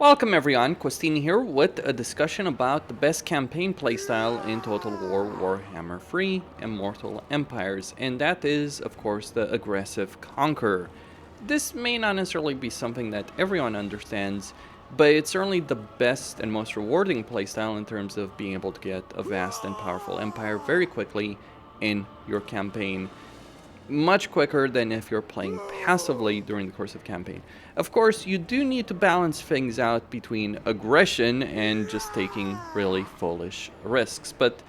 Welcome everyone, Questini here with a discussion about the best campaign playstyle in Total War Warhammer 3 Immortal Empires, and that is, of course, the Aggressive Conqueror. This may not necessarily be something that everyone understands, but it's certainly the best and most rewarding playstyle in terms of being able to get a vast and powerful empire very quickly in your campaign. Much quicker than if you're playing passively during the course of campaign. Of course, you do need to balance things out between aggression and just taking really foolish risks. But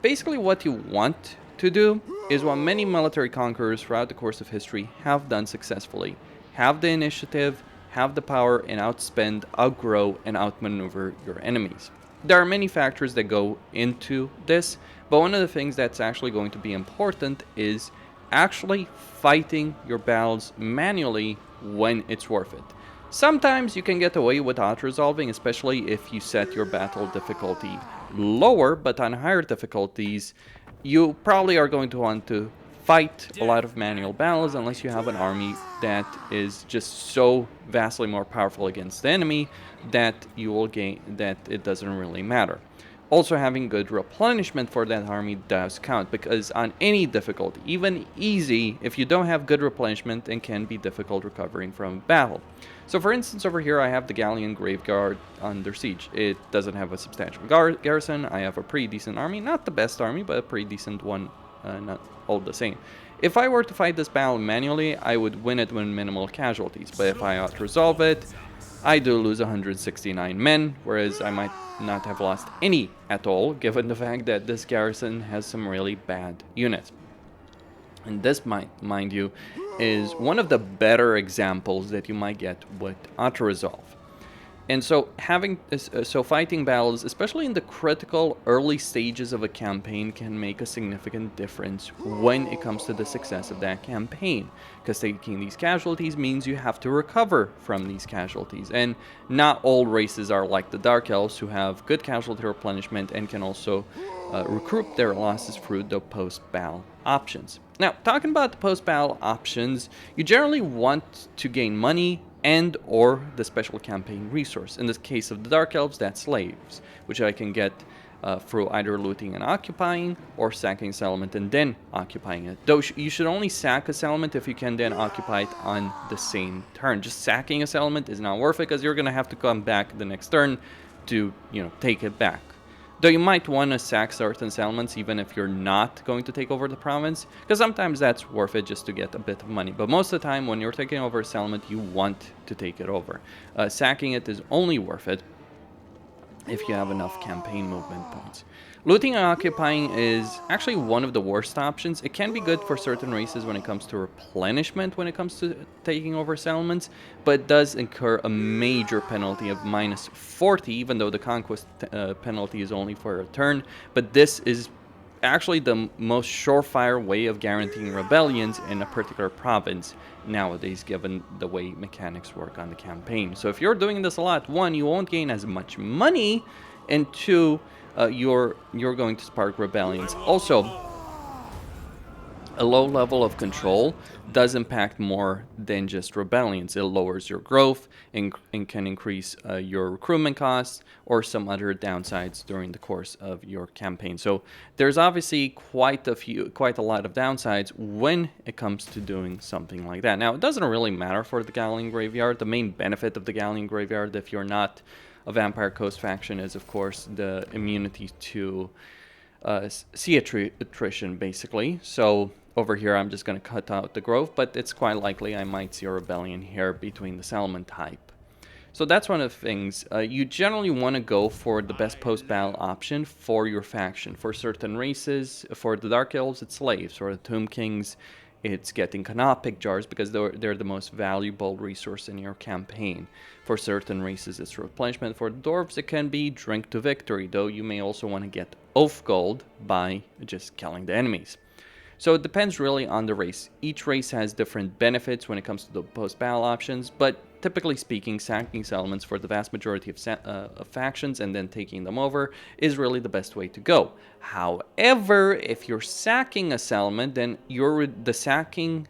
basically what you want to do is what many military conquerors throughout the course of history have done successfully. Have the initiative, have the power, and outspend, outgrow, and outmaneuver your enemies. There are many factors that go into this, but one of the things that's actually going to be important is actually fighting your battles manually when it's worth it. Sometimes you can get away with auto-resolving, especially if you set your battle difficulty lower, but on higher difficulties, you probably are going to want to fight a lot of manual battles unless you have an army that is just so vastly more powerful against the enemy that you will gain that it doesn't really matter. Also, having good replenishment for that army does count, because on any difficulty, even easy, if you don't have good replenishment, it can be difficult recovering from battle. So for instance, over here I have the Galleon Graveyard under siege. It doesn't have a substantial garrison. I have a pretty decent army, not the best army, but a pretty decent one, not all the same. If I were to fight this battle manually, I would win it with minimal casualties, but if I auto-resolve it, I do lose 169 men, whereas I might not have lost any at all, given the fact that this garrison has some really bad units. And this, mind you, is one of the better examples that you might get with auto-resolve. And so fighting battles, especially in the critical early stages of a campaign, can make a significant difference when it comes to the success of that campaign. Because taking these casualties means you have to recover from these casualties. And not all races are like the Dark Elves, who have good casualty replenishment and can also recoup their losses through the post-battle options. Now, talking about the post-battle options, you generally want to gain money and or the special campaign resource. In the case of the Dark Elves, that's slaves, which I can get through either looting and occupying or sacking a settlement and then occupying it. Though you should only sack a settlement if you can then occupy it on the same turn. Just sacking a settlement is not worth it, because you're going to have to come back the next turn to, take it back. Though you might want to sack certain settlements even if you're not going to take over the province, because sometimes that's worth it just to get a bit of money. But most of the time when you're taking over a settlement, you want to take it over. Sacking it is only worth it if you have enough campaign movement points. Looting and occupying is actually one of the worst options. It can be good for certain races when it comes to replenishment, when it comes to taking over settlements, but it does incur a major penalty of -40, even though the Conquest penalty is only for a turn. But this is actually the most surefire way of guaranteeing rebellions in a particular province nowadays, given the way mechanics work on the campaign. So if you're doing this a lot, one, you won't gain as much money, and two, you're going to spark rebellions. Also, a low level of control does impact more than just rebellions. It lowers your growth and can increase your recruitment costs or some other downsides during the course of your campaign. So there's obviously quite a lot of downsides when it comes to doing something like that. Now, it doesn't really matter for the Galleon Graveyard. The main benefit of the Galleon Graveyard, if you're not a Vampire Coast faction, is of course the immunity to sea attrition, basically. So over here I'm just going to cut out the growth, but it's quite likely I might see a rebellion here between the settlement type. So that's one of the things. You generally want to go for the best post-battle option for your faction. For certain races, for the Dark Elves, it's slaves. For the Tomb Kings, it's getting canopic jars, because they're the most valuable resource in your campaign. For certain races, it's replenishment. For the Dwarves, it can be drink to victory, though you may also want to get oath gold by just killing the enemies. So it depends really on the race. Each race has different benefits when it comes to the post-battle options, but typically speaking, sacking settlements for the vast majority of factions and then taking them over is really the best way to go. However, if you're sacking a settlement, then the sacking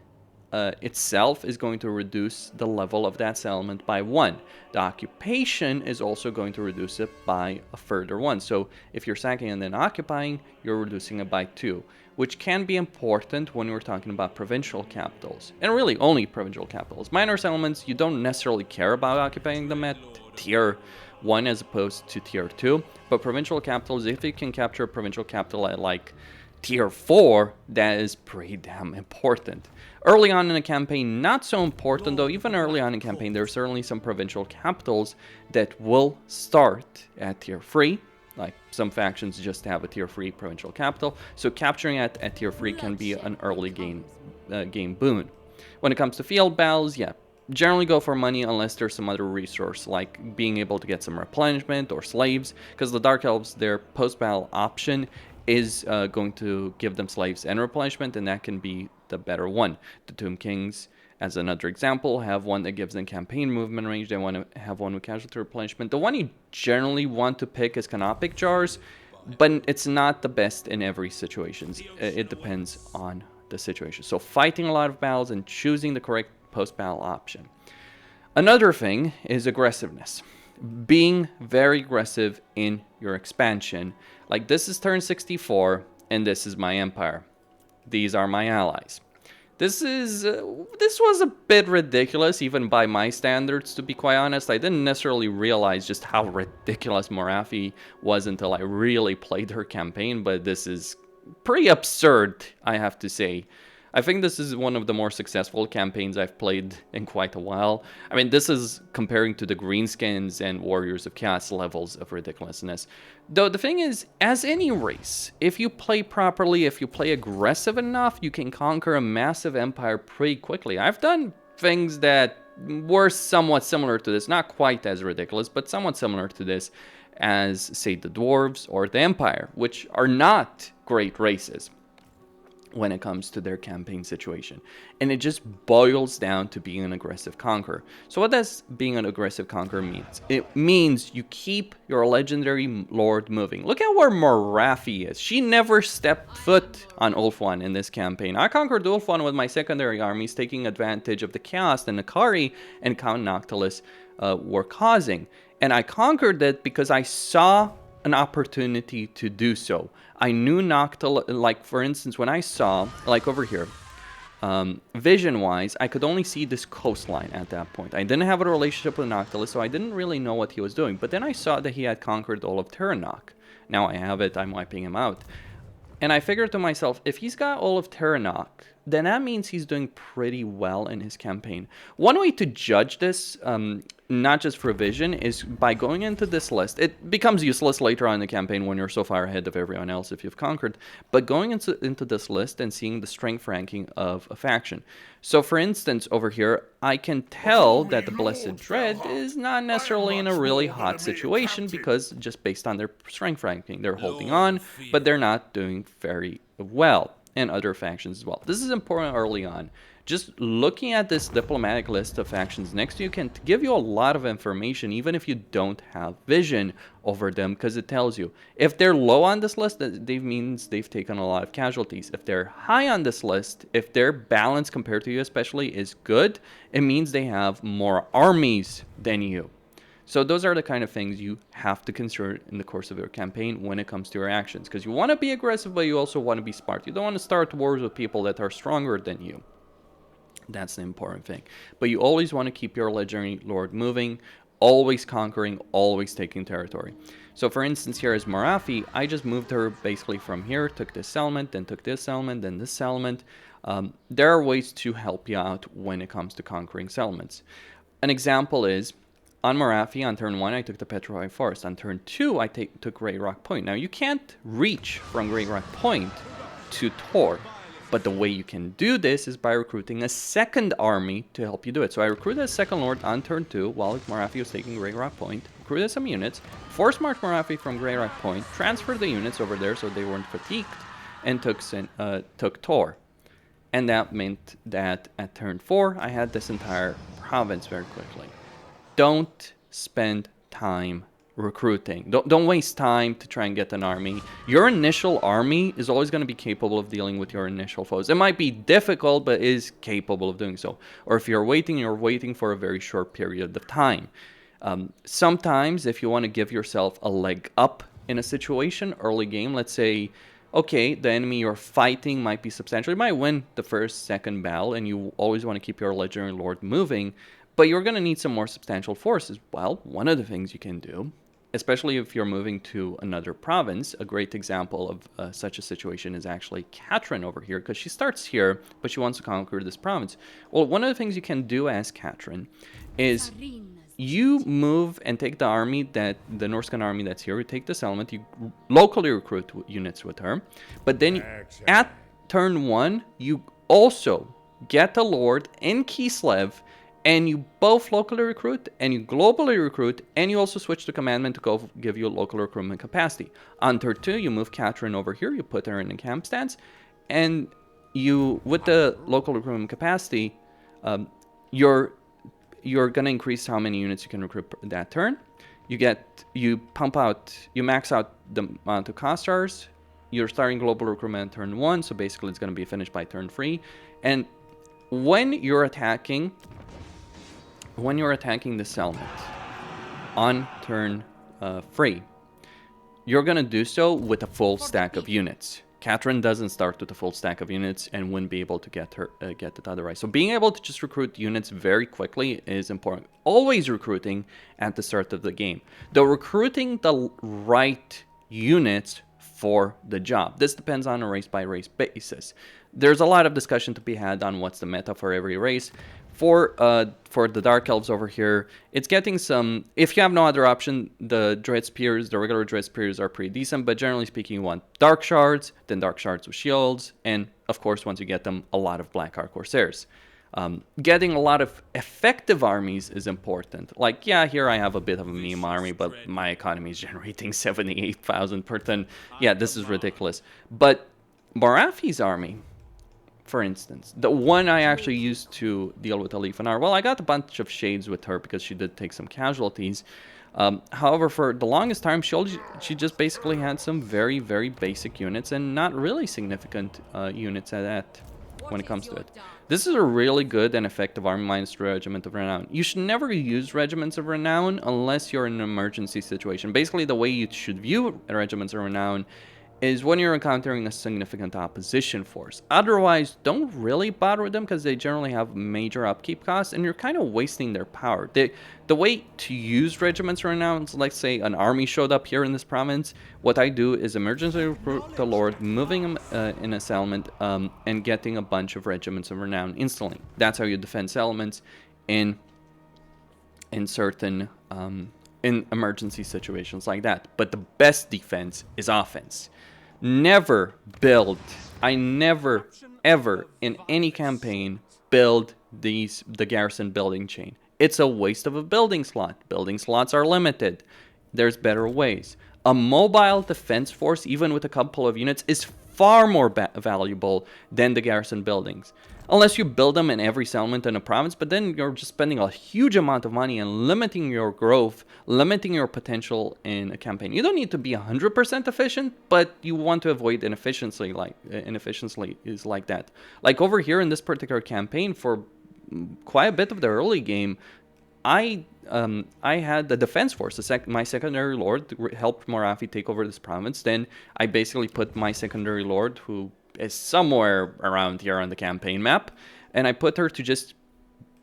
itself is going to reduce the level of that settlement by 1. The occupation is also going to reduce it by a further 1. So if you're sacking and then occupying, you're reducing it by 2, which can be important when we're talking about provincial capitals, and really only provincial capitals. Minor settlements, you don't necessarily care about occupying them at tier 1 as opposed to tier 2, but provincial capitals, if you can capture a provincial capital at like tier 4, that is pretty damn important. Early on in the campaign, not so important, though even early on in the campaign, there are certainly some provincial capitals that will start at tier 3. Like some factions just have a tier 3 provincial capital, so capturing at tier 3 can be an early game boon. When it comes to field battles, yeah, generally go for money unless there's some other resource, like being able to get some replenishment or slaves, because the Dark Elves, their post-battle option is going to give them slaves and replenishment, and that can be the better one. The Tomb Kings, as another example, have one that gives them campaign movement range. They want to have one with casualty replenishment. The one you generally want to pick is Canopic Jars, but it's not the best in every situation. It depends on the situation. So fighting a lot of battles and choosing the correct post-battle option. Another thing is aggressiveness. Being very aggressive in your expansion. Like this is turn 64 and this is my empire. These are my allies. This was a bit ridiculous even by my standards, to be quite honest. I didn't necessarily realize just how ridiculous Morathi was until I really played her campaign, but this is pretty absurd, I have to say. I think this is one of the more successful campaigns I've played in quite a while. I mean, this is comparing to the Greenskins and Warriors of Chaos levels of ridiculousness. Though the thing is, as any race, if you play properly, if you play aggressive enough, you can conquer a massive empire pretty quickly. I've done things that were somewhat similar to this, not quite as ridiculous, but somewhat similar to this, as, say, the Dwarves or the Empire, which are not great races when it comes to their campaign situation. And it just boils down to being an aggressive conqueror. So what does being an aggressive conqueror means? It means you keep your legendary lord moving. Look at where Morathi is. She never stepped foot on Ulthuan in this campaign. I conquered Ulthuan with my secondary armies, taking advantage of the chaos that Nakari and Count Noctilus were causing. And I conquered it because I saw an opportunity to do so. I knew Noctilus, like for instance, when I saw, like over here, vision-wise, I could only see this coastline at that point. I didn't have a relationship with Noctilus, so I didn't really know what he was doing. But then I saw that he had conquered all of Terranok. Now I have it, I'm wiping him out. And I figured to myself, if he's got all of Terranok, then that means he's doing pretty well in his campaign. One way to judge this, not just for vision, is by going into this list. It becomes useless later on in the campaign when you're so far ahead of everyone else if you've conquered, but going into this list and seeing the strength ranking of a faction. So for instance, over here, I can tell that the Blessed Dread is not necessarily in a really hot situation because just based on their strength ranking, they're holding on, but they're not doing very well. And other factions as well. This is important early on. Just looking at this diplomatic list of factions next to you can give you a lot of information, even if you don't have vision over them, because it tells you. If they're low on this list, that means they've taken a lot of casualties. If they're high on this list, if their balance compared to you especially is good, it means they have more armies than you. So those are the kind of things you have to consider in the course of your campaign when it comes to your actions. Because you want to be aggressive, but you also want to be smart. You don't want to start wars with people that are stronger than you. That's the important thing. But you always want to keep your legendary lord moving, always conquering, always taking territory. So for instance, here is Morathi. I just moved her basically from here, took this settlement, then took this settlement, then this settlement. There are ways to help you out when it comes to conquering settlements. An example is, on Morathi, on turn 1, I took the Petrified Forest. On turn 2, I took Great Rock Point. Now, you can't reach from Great Rock Point to Tor, but the way you can do this is by recruiting a second army to help you do it. So I recruited a second lord on turn 2 while Morathi was taking Great Rock Point, recruited some units, force marched Morathi from Great Rock Point, transferred the units over there so they weren't fatigued, and took Tor. And that meant that at turn 4, I had this entire province very quickly. Don't spend time recruiting. Don't waste time to try and get an army. Your initial army is always going to be capable of dealing with your initial foes. It might be difficult, but is capable of doing so. Or if you're waiting for a very short period of time. Sometimes, if you want to give yourself a leg up in a situation, early game, let's say, okay, the enemy you're fighting might be substantial. You might win the first, second battle, and you always want to keep your Legendary Lord moving, but you're going to need some more substantial forces. Well, one of the things you can do, especially if you're moving to another province, a great example of such a situation is actually Katrin over here, because she starts here, but she wants to conquer this province. Well, one of the things you can do as Katrin is you move and take the army, the Norscan army that's here, you take the settlement, you locally recruit units with her, but then at turn 1, you also get the Lord in Kislev, and you both locally recruit, and you globally recruit, and you also switch the commandment to go give you local recruitment capacity. On turn 2, you move Katrin over here, you put her in the camp stance, and you, with the local recruitment capacity, you're going to increase how many units you can recruit that turn. You max out the amount of cost stars. You're starting global recruitment turn 1, so basically it's going to be finished by turn 3. And when you're attacking the settlement on turn 3, you're going to do so with a full stack of units. Katrin doesn't start with a full stack of units and wouldn't be able to get it otherwise. So being able to just recruit units very quickly is important. Always recruiting at the start of the game. Though recruiting the right units for the job. This depends on a race-by-race basis. There's a lot of discussion to be had on what's the meta for every race. For the Dark Elves over here, it's getting some... If you have no other option, the Dread Spears, the regular Dread Spears are pretty decent, but generally speaking, you want Dark Shards, then Dark Shards with shields, and of course, once you get them, a lot of Black Arc Corsairs. Getting a lot of effective armies is important. Like, yeah, here I have a bit of a meme army, but my economy is generating 78,000 per turn. Yeah, this is ridiculous. But Morafi's army, for instance, the one I actually used to deal with Alifanar, well, I got a bunch of shades with her because she did take some casualties. However, for the longest time, she just basically had some very, very basic units and not really significant units at that when it comes to it. This is a really good and effective army minus Regiment of Renown. You should never use Regiments of Renown unless you're in an emergency situation. Basically, the way you should view Regiments of Renown is when you're encountering a significant opposition force. Otherwise, don't really bother with them because they generally have major upkeep costs and you're kind of wasting their power. The way to use Regiments of Renown is, like, say an army showed up here in this province. What I do is emergency recruit the Lord, moving him in a settlement, and getting a bunch of Regiments of Renown instantly. That's how you defend settlements in certain in emergency situations like that. But the best defense is offense. Never build, I never ever in any campaign build the garrison building chain. It's a waste of a building slot. Building slots are limited. There's better ways. A mobile defense force, even with a couple of units, is far more valuable than the garrison buildings. Unless you build them in every settlement in a province, but then you're just spending a huge amount of money and limiting your growth, limiting your potential in a campaign. You don't need to be 100% efficient, but you want to avoid inefficiency is like that. Like over here in this particular campaign, for quite a bit of the early game, I had the defense force. My secondary lord helped Morafi take over this province. Then I basically put my secondary lord, who is somewhere around here on the campaign map, and I put her to just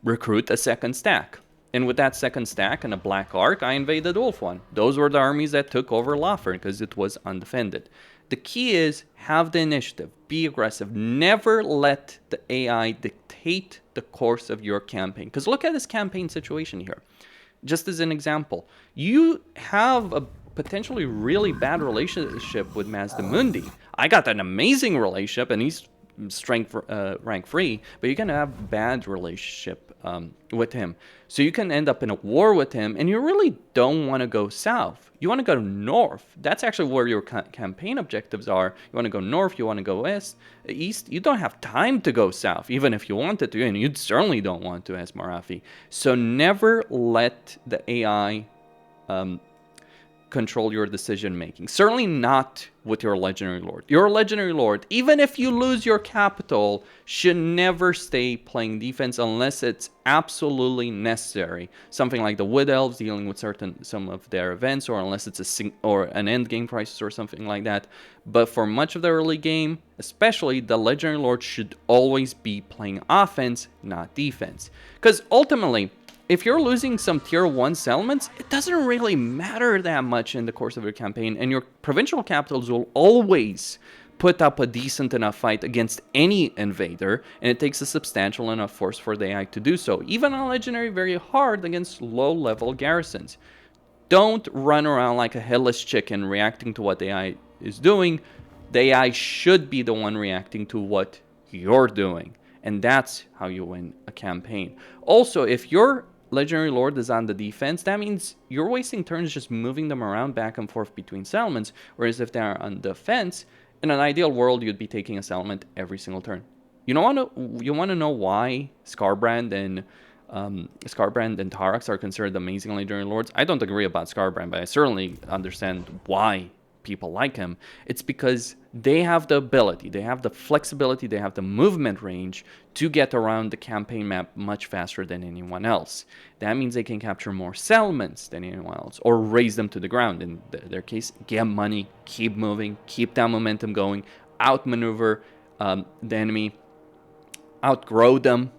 recruit a second stack. And with that second stack and a Black Arc, I invaded Wolf One. Those were the armies that took over Lofern because it was undefended. The key is have the initiative, be aggressive, never let the AI dictate the course of your campaign. Because look at this campaign situation here. Just as an example, you have a potentially really bad relationship with Mazdamundi. I got an amazing relationship, and he's strength rank 3, but you can have bad relationship with him. So you can end up in a war with him, and you really don't want to go south. You want to go north. That's actually where your campaign objectives are. You want to go north, you want to go east. You don't have time to go south, even if you wanted to, and you certainly don't want to as Morafi. So never let the AI control your decision making. Certainly not with your Legendary Lord. Your Legendary Lord, even if you lose your capital, should never stay playing defense unless it's absolutely necessary. Something like the Wood Elves dealing with some of their events, or unless it's an end game crisis or something like that. But for much of the early game, especially, the Legendary Lord should always be playing offense, not defense. Because ultimately, if you're losing some tier 1 settlements, it doesn't really matter that much in the course of your campaign, and your provincial capitals will always put up a decent enough fight against any invader, and it takes a substantial enough force for the AI to do so. Even on Legendary, very hard against low-level garrisons. Don't run around like a headless chicken reacting to what the AI is doing. The AI should be the one reacting to what you're doing, and that's how you win a campaign. Also, if your Legendary Lord is on the defense, that means you're wasting turns just moving them around back and forth between settlements, whereas if they're on defense, in an ideal world, you'd be taking a settlement every single turn. You want to know why Scarbrand and Tarax are considered amazing Legendary Lords? I don't agree about Scarbrand, but I certainly understand why people like him. It's because they have the ability, they have the flexibility, they have the movement range to get around the campaign map much faster than anyone else. That means they can capture more settlements than anyone else, or raise them to the ground. In their case, get money, keep moving, keep that momentum going, outmaneuver the enemy, outgrow them.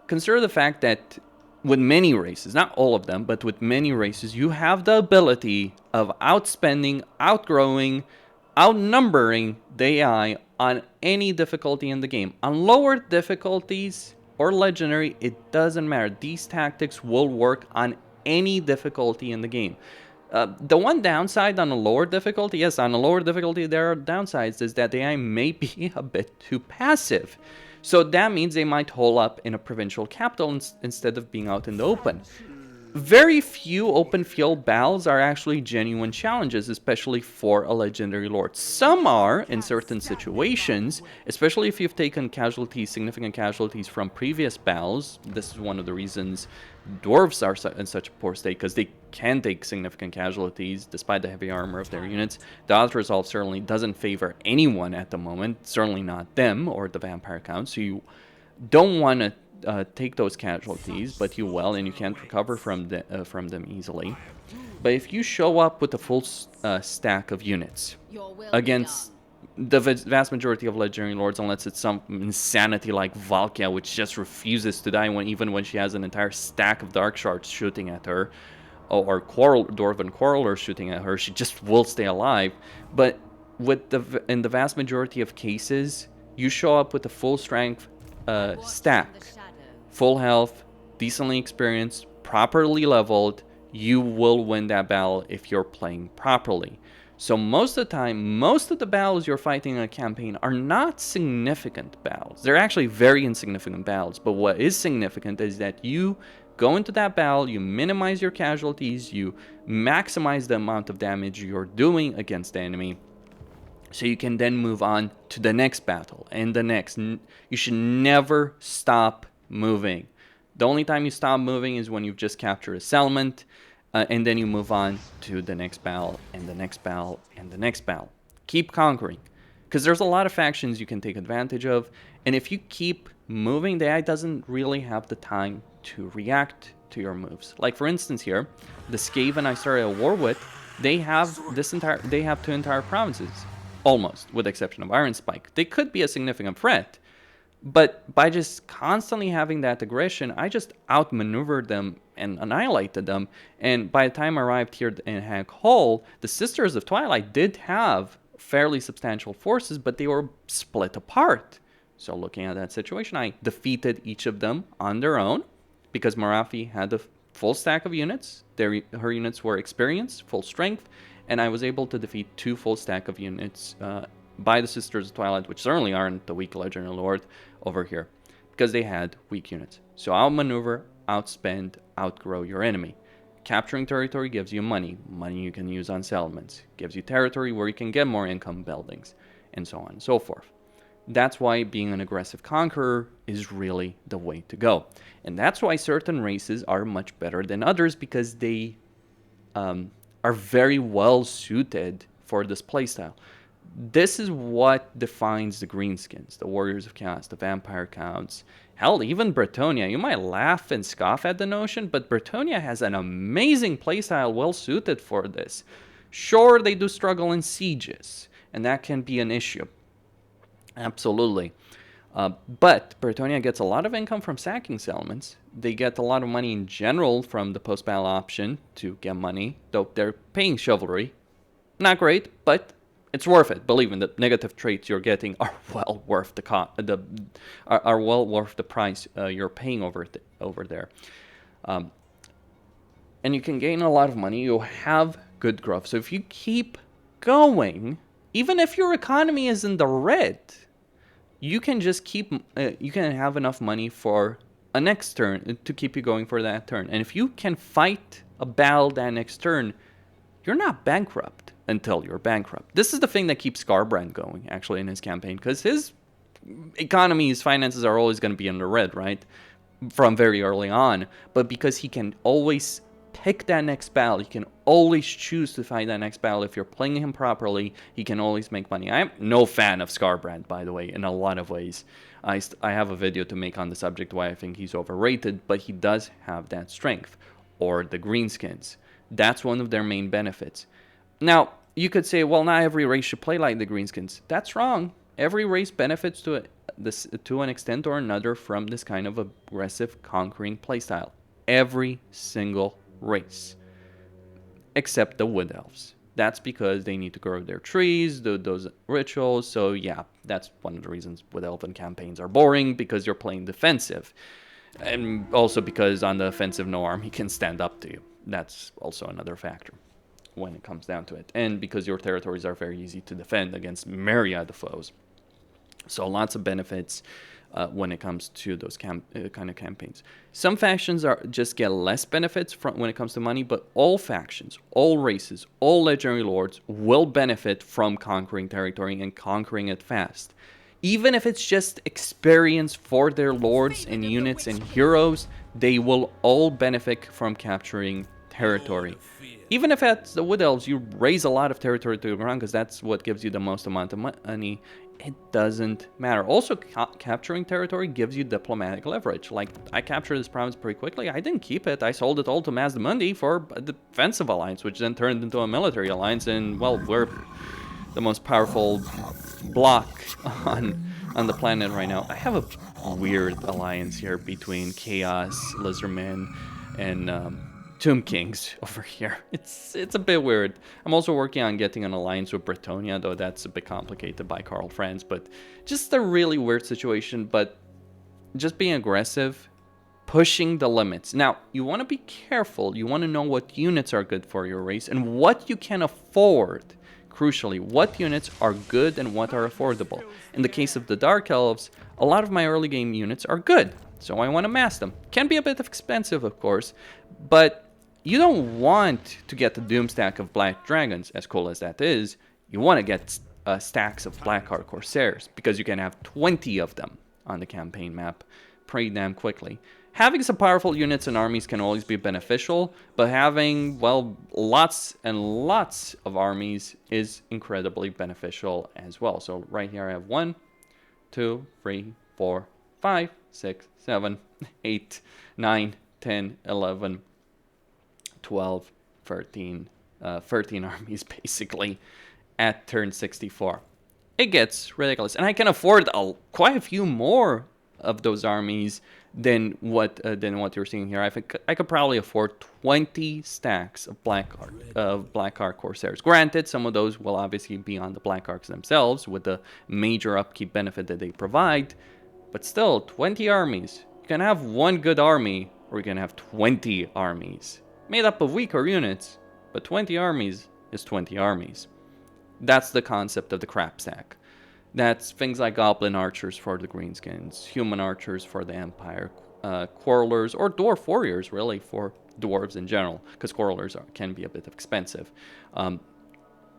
Consider the fact that with many races, not all of them, but with many races, you have the ability of outspending, outgrowing, outnumbering the AI on any difficulty in the game. On lower difficulties or Legendary, it doesn't matter. These tactics will work on any difficulty in the game. The one downside on a lower difficulty, yes, on a lower difficulty there are downsides, is that the AI may be a bit too passive. So that means they might hole up in a provincial capital instead of being out in the open. Very few open field battles are actually genuine challenges, especially for a Legendary Lord. Some are in certain situations, especially if you've taken casualties, significant casualties from previous battles. This is one of the reasons dwarves are in such a poor state, because they can take significant casualties despite the heavy armor of their units. The odds resolve certainly doesn't favor anyone at the moment, certainly not them or the vampire count, so you don't want to take those casualties, but you will, and you can't recover from them easily. But if you show up with a full stack of units against the vast majority of Legendary Lords, unless it's some insanity like Valkia, which just refuses to die even when she has an entire stack of Dark Shards shooting at her, or Dwarven Quarrelers shooting at her, she just will stay alive. But in the vast majority of cases, you show up with a full strength stack, full health, decently experienced, properly leveled, you will win that battle if you're playing properly. So most of the time, most of the battles you're fighting in a campaign are not significant battles. They're actually very insignificant battles, but what is significant is that you go into that battle, you minimize your casualties, you maximize the amount of damage you're doing against the enemy, so you can then move on to the next battle and the next. You should never stop moving. The only time you stop moving is when you've just captured a settlement, and then you move on to the next battle and the next battle and the next battle. Keep conquering, because there's a lot of factions you can take advantage of, and if you keep moving, the AI doesn't really have the time to react to your moves. Like for instance here, the Skaven I started a war with, they have two entire provinces, almost, with the exception of Iron Spike. They could be a significant threat, but by just constantly having that aggression, I just outmaneuvered them and annihilated them. And by the time I arrived here in Hag Hall, the Sisters of Twilight did have fairly substantial forces, but they were split apart. So looking at that situation, I defeated each of them on their own, because Marafi had the full stack of units. Her units were experienced, full strength, and I was able to defeat two full stack of units by the Sisters of Twilight, which certainly aren't the weak Legendary Lord over here, because they had weak units. So outmaneuver, outspend, outgrow your enemy. Capturing territory gives you money you can use on settlements, gives you territory where you can get more income buildings, and so on and so forth. That's why being an aggressive conqueror is really the way to go. And that's why certain races are much better than others, because they are very well suited for this playstyle. This is what defines the Greenskins, the Warriors of Chaos, the Vampire Counts, hell, even Bretonnia. You might laugh and scoff at the notion, but Bretonnia has an amazing playstyle well suited for this. Sure, they do struggle in sieges, and that can be an issue. Absolutely. But Bretonnia gets a lot of income from sacking settlements. They get a lot of money in general from the post-battle option to get money, though they're paying chivalry. Not great, but it's worth it. Believe me, the negative traits you're getting are well worth the price you're paying over there. And you can gain a lot of money. You'll have good growth. So if you keep going, even if your economy is in the red, you can just keep. You can have enough money for a next turn to keep you going for that turn. And if you can fight a battle that next turn, you're not bankrupt until you're bankrupt. This is the thing that keeps Skarbrand going, actually, in his campaign, because his economy, his finances are always going to be in the red, right? From very early on. But because he can always pick that next battle, he can always choose to fight that next battle. If you're playing him properly, he can always make money. I'm no fan of Skarbrand, by the way, in a lot of ways. I have a video to make on the subject why I think he's overrated, but he does have that strength. Or the Greenskins. That's one of their main benefits. Now, you could say, well, not every race should play like the Greenskins. That's wrong. Every race benefits to an extent or another from this kind of aggressive, conquering playstyle. Every single race. Except the Wood Elves. That's because they need to grow their trees, do those rituals. So yeah, that's one of the reasons Wood Elven campaigns are boring, because you're playing defensive. And also because on the offensive, no army can stand up to you. That's also another factor when it comes down to it. And because your territories are very easy to defend against myriad of foes. So lots of benefits when it comes to those kind of campaigns. Some factions just get less benefits when it comes to money, but all factions, all races, all legendary lords will benefit from conquering territory and conquering it fast. Even if it's just experience for their lords and units and heroes, they will all benefit from capturing territory. Even if at the Wood Elves you raise a lot of territory to the ground, because that's what gives you the most amount of money, it doesn't matter. Also, capturing territory gives you diplomatic leverage. Like, I captured this province pretty quickly. I didn't keep it. I sold it all to Mazdamundi for a defensive alliance, which then turned into a military alliance, and, well, we're the most powerful block on the planet right now. I have a weird alliance here between Chaos, Lizardmen, and Tomb Kings over here. It's a bit weird. I'm also working on getting an alliance with Bretonnia, though that's a bit complicated by Karl Franz, but just a really weird situation. But just being aggressive, pushing the limits. Now, you want to be careful. You want to know what units are good for your race and what you can afford. Crucially, what units are good and what are affordable. In the case of the Dark Elves, a lot of my early game units are good, so I want to mass them. Can be a bit expensive, of course, but you don't want to get the Doom stack of Black Dragons, as cool as that is. You want to get stacks of Blackheart Corsairs, because you can have 20 of them on the campaign map pretty damn quickly. Having some powerful units and armies can always be beneficial, but having, well, lots and lots of armies is incredibly beneficial as well. So right here I have 1, 2, 3, 4, 5, 6, 7, 8, 9, 10, 11, 12, 13 armies basically at turn 64. It gets ridiculous, and I can afford quite a few more of those armies than what you're seeing here. I think I could probably afford 20 stacks of Blackheart Corsairs. Granted, some of those will obviously be on the Blackhearts themselves with the major upkeep benefit that they provide, but still, 20 armies. You can have one good army, or you can have 20 armies made up of weaker units, but 20 armies is 20 armies. That's the concept of the crap stack. That's things like Goblin Archers for the Greenskins, Human Archers for the Empire, Quarrelers, or Dwarf Warriors, really, for Dwarves in general, because Quarrelers can be a bit expensive.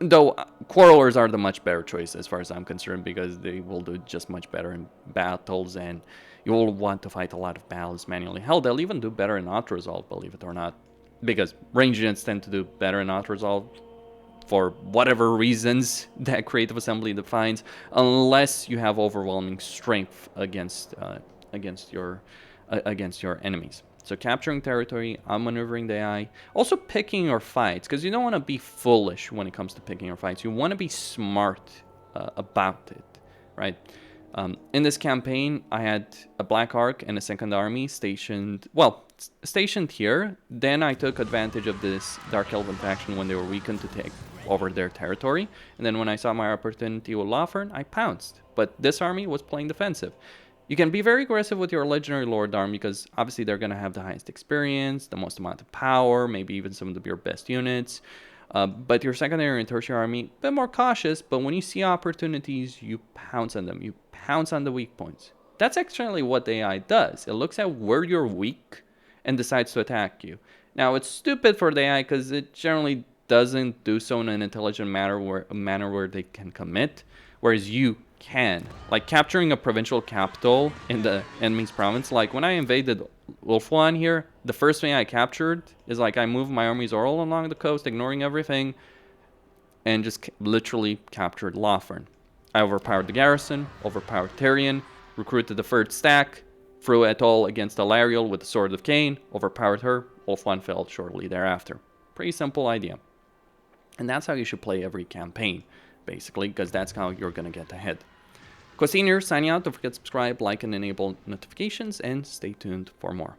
Though Quarrelers are the much better choice as far as I'm concerned, because they will do just much better in battles, and you will want to fight a lot of battles manually. Hell, they'll even do better in auto-resolve, believe it or not. because range units tend to do better in auto-resolve for whatever reasons that creative assembly defines, unless you have overwhelming strength against your enemies. So capturing territory, outmaneuvering the AI, also picking your fights, because you don't want to be foolish when it comes to picking your fights. You want to be smart about it, right? In this campaign, I had a Black Ark and a second army stationed here. Then I took advantage of this Dark Elven faction when they were weakened to take over their territory. And then when I saw my opportunity with Lothern, I pounced. But this army was playing defensive. You can be very aggressive with your Legendary Lord army because obviously they're going to have the highest experience, the most amount of power, maybe even some of your best units. But your secondary and tertiary army, a bit more cautious, but when you see opportunities, you pounce on them. You pounce on the weak points. That's actually what the AI does. It looks at where you're weak and decides to attack you. Now, it's stupid for the AI because it generally doesn't do so in an intelligent manner where they can commit, whereas you can. Like capturing a provincial capital in the enemy's province. Like when I invaded Ulfuan here, the first thing I captured is like I moved my armies all along the coast, ignoring everything, and just literally captured Lothern. I overpowered the garrison, overpowered Tyrion, recruited the third stack, threw it all against Alariel with the Sword of Cain, overpowered her, Ulfuan fell shortly thereafter. Pretty simple idea. And that's how you should play every campaign, basically, because that's how you're going to get ahead. Questin here, signing out. Don't forget to subscribe, like, and enable notifications, and stay tuned for more.